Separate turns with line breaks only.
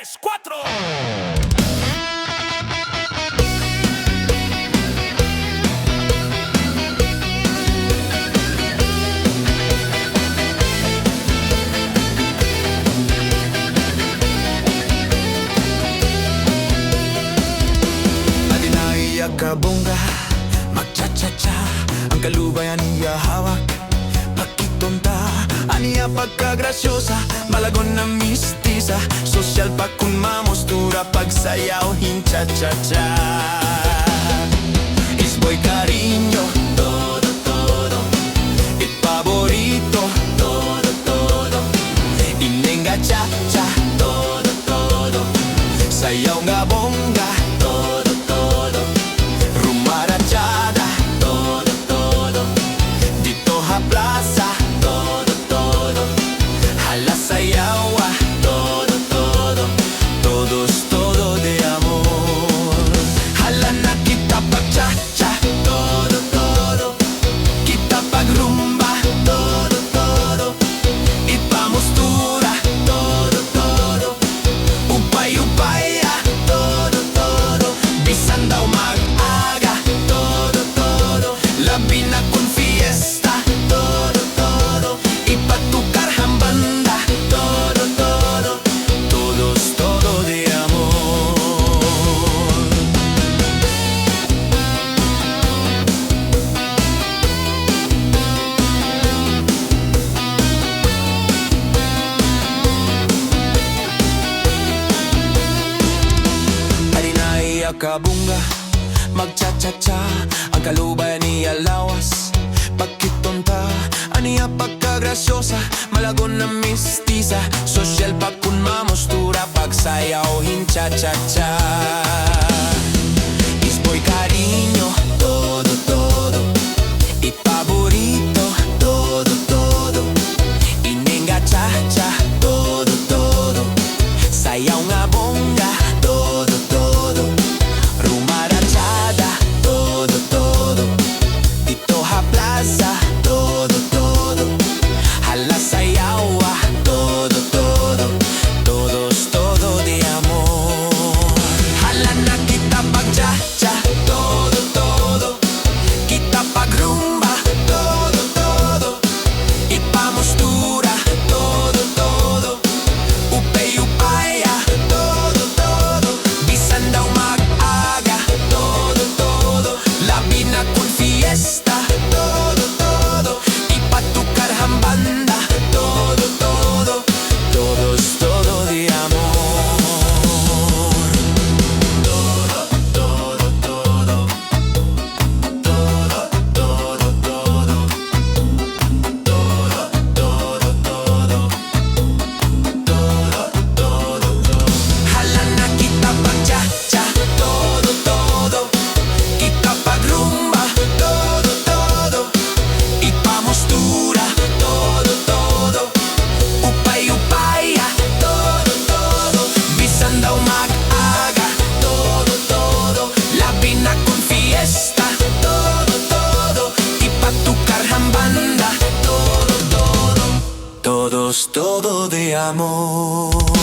3, 4.
Kabongga, magcha-cha-cha. Ang kalubayan niya hawak, pakitonta. Aniya pagkagrasyosa, malagon na mistisa. Sosyal pa kun mamostura, pagsayaw hin-cha-cha-cha. Isboy cariño, todo, todo. It favorito, todo, todo. Inenga cha-cha, todo, todo. Sayaw nga bongga, plaza, todo, todo. Hala sayawa, todo, todo. Todos, todo de amor. Hala na kita pag-cha-cha, todo, todo. Kita pag-rumba, todo, todo. Ipamustura, todo, todo. Upay-upaya, todo, todo. Bisan daw mag-aga, todo, todo. Labi na kun fiesta, todo, todo. Ipatukar hambanda, todo, todo. Todos, todo de amor. Harinay akabunga, magcha-cha-cha. Ang kalubayan niya lawas, pagkitonta. Aniya pagkagrasyosa, malagon na mistisa. Sosyal pa kun mamostura, pagsayaw hin-cha-cha-cha. Isboy cariño, todo, todo. Ipaborito, todo, todo. Inenga cha-cha, todo, todo. Sayaw nga bongga, todo, todo. Rumarachada, todo, todo. Dito ha plaza, todo, todo. Hala sayawa, todo, todo. Todos, todo de amor. Hala na kita pag-cha-cha, todo, todo. Kita pag-rumba, todo, todo. Ipamustura, todo, todo. Upay-upaya, todo, todo. Bisan daw mag-aga, todo, todo. Labi na kun fiesta, todo, todo. Ipatukar hambanda, todo, todo. Todos, todo de amor. Todo, todo, todo. Todo, todo, todo. Todo, todo, todo. Todo, todo, todo. Hala na kita pag-cha-cha, todo, todo. Kita pag-rumba, todo, todo. Ipamustura, todo, todo. Upay-upaya, todo, todo. Bisan daw mag-aga, todo, todo. Labi na kun fiesta, todo, todo. Ipatukar hambanda, todo, todo. Todos, todo de amor.